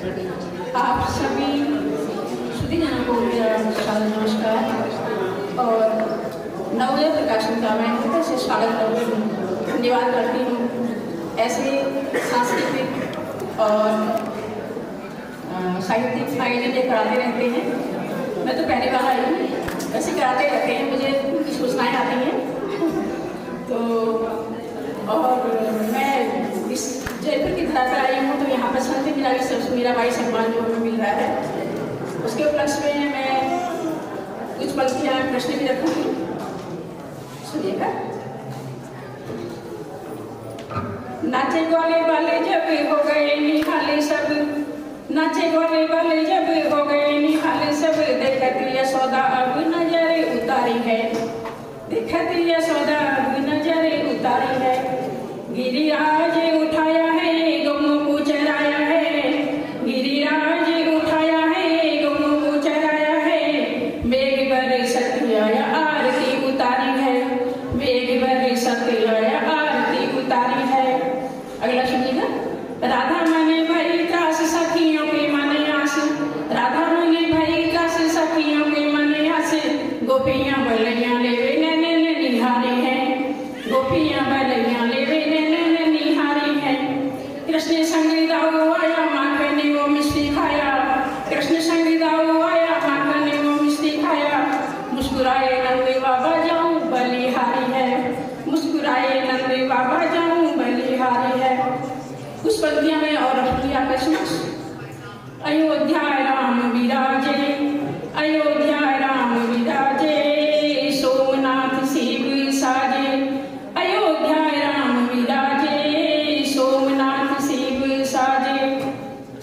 आप सभी सुधीजनों को मेरा सादर नमस्कार और नवोदय प्रकाशन का मैं हृदय से स्वागत करती हूँ, धन्यवाद करती हूँ। ऐसे सांस्कृतिक और साहित्यिक आयोजन कराते रहते हैं। मैं तो पहली बार आई हूँ, ऐसे कराते रहते हैं, मुझे कुछ सूचनाएँ आती हैं। तो और मैं इस जयपुर की धरा पर आई हूँ, तो यहाँ पर संत मीराबाई सम्मान जो हमें मिल रहा है, उसके उपलक्ष्य में मैं कुछ पंक्तियाँ प्रश्न भी रखूँगी, सुनिएगा। नाचे ग्वाले वाले जब हो गए निहाले सब, नाचे ग्वाले वाले जब हो गए निहाले सब, देखती यशोदा अब नजरे उतारी है, देखती यशोदा अब नजरे उतारी है। गिरिराज उठाया है गौओं को चराया है, गिरिराज उठाया है गौओं को चराया है, मेघ बरसत आया आरती उतारी है, मेघ बरसत आया आरती उतारी है। अगला सुनिएगा। राधा मने भई त्रास सखियों के मने आस, राधा मने भई त्रास सखियों के मने आस, गोपियां बलियां लेवे नैने निहारी है, गोपियां बलियां लेवे नैने निहारी है। कृष्ण संग दाऊ आया माखन ने वो मिष्टी खाया, कृष्ण संग दाऊ आया माखन ने वो मिष्टी खाया, मुस्कुराए नंदे बाबा जाऊं बलिहारी है, मुस्कुराए नंदे बाबा जाऊं बलिहारी है। कुछ पंक्तियां में और आपके समक्ष। अयोध्या राम विराजे, अयोध्या राम विराजे, सोमनाथ शिव साजे, अयोध्या राम विराजे, सोमनाथ शिव साजे।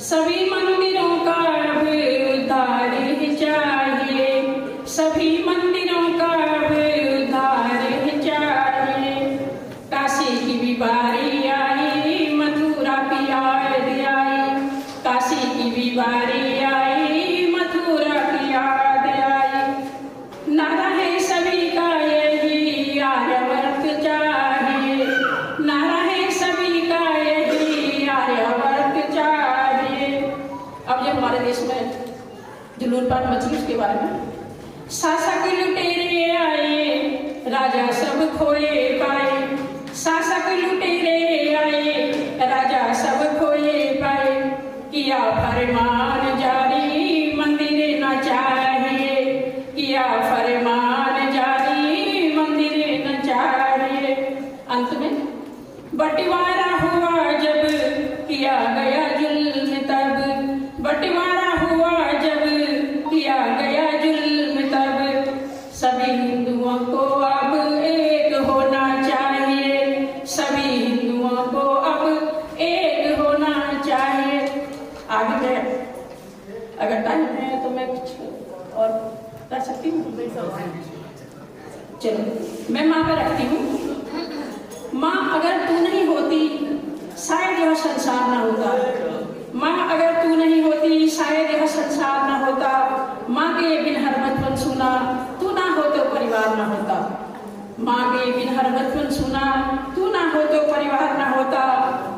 सभी मंदिरों का अब उद्धार चाहिए, सभी मंदिरों का अब उद्धार चाहिए। काशी की भी बारी आई, मथुरा की याद आई, काशी की भी बारी आई, मथुरा की याद आई। नारा है सभी का यही आर्यावर्त चाहिए, नारा है सभी का यही आर्यावर्त चाहिए। अब जो हमारे देश में जो लूटपाट मची उसके बारे में। शासक लुटेरे आए, राजा सब खोए पाए, शासक लुटेरे आए, राजा सब खोए पाए। किया फरमान जारी मंदिर न चाहिए, किया फरमान जारी मंदिर न चाहिए। अंत में बंटवारा हुआ जब किया गया जुल्म तब, बंटवारा हुआ जब किया गया जुल्म तब, सभी हिंदुओं को अब एक होना चाहिए, सभी हिंदुओं को अब एक होना चाहिए। आगे मैं अगर टाइम है तो मैं कुछ और कर सकती हूँ। चलो मैं माँ पे रखती हूँ। माँ अगर तू नहीं होती शायद यह संसार ना होता, माँ अगर तू नहीं होती शायद यह संसार ना होता। माँ के बिन हर बचपन सुना, तू ना हो तो परिवार ना होता। माँ के बिन हर बचपन सुना, तू ना हो तो परिवार ना होता।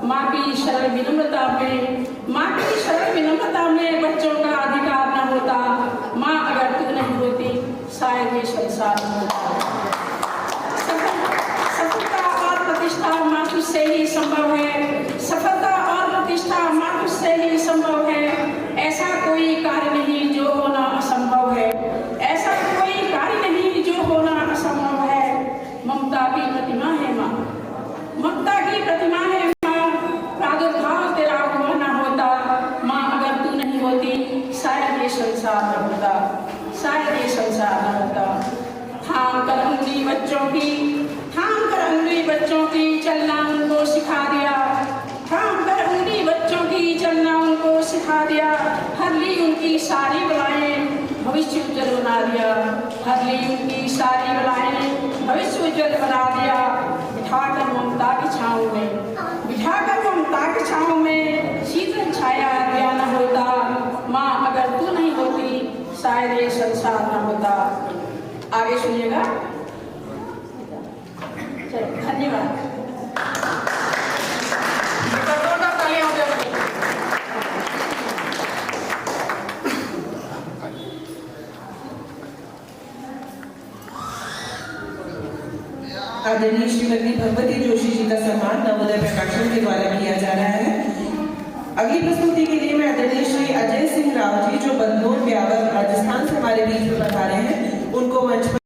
माँ की सरल विनम्रता में, माँ की सरल विनम्रता में बच्चों का अधिकार ना होता। माँ अगर तू नहीं होती शायद ये संसार ना होता। सफलता और प्रतिष्ठा माँ तुझसे ही संभव है, सफलता और प्रतिष्ठा माँ तुझसे ही संभव है। ऐसा कोई कार्य नहीं जो होना असंभव है, ऐसा कोई कार्य नहीं जो होना असंभव है। ममता की प्रतिमा है माँ, ममता की प्रतिमा है माँ, प्रादुर्भाव तेरा हुआ ना होता। माँ अगर तू नहीं होती शायद ये संसार न होता, शायद ये संसार न होता। थाम कर उंगली बच्चों की, थाम कर उंगली बच्चों की चलना उनको सिखा दिया, थाम कर उंगली बच्चों की चलना उनको सिखा दिया। हर ली उनकी सारी बलाएं भविष्य उज्जवल बना दिया, हर ली उनकी सारी बलाएं भविष्य उज्जवल बना दिया। बिठाकर ममता की छाँव में, बिठाकर ममता की छाँव में शीतल छाया दिया न होता। माँ अगर तू नहीं होती शायद ये संसार न होता। आगे सुनिएगा। चलो धन्यवाद। आदरणीय श्रीमती भगवती जोशी जी का सम्मान नवोदय प्रकाशन के द्वारा किया जा रहा है। अगली प्रस्तुति के लिए मैं आदरणीय श्री अजय सिंह राव जी, जो बंदोर ब्यावर राजस्थान से हमारे बीच में पधारे हैं, उनको मंच पर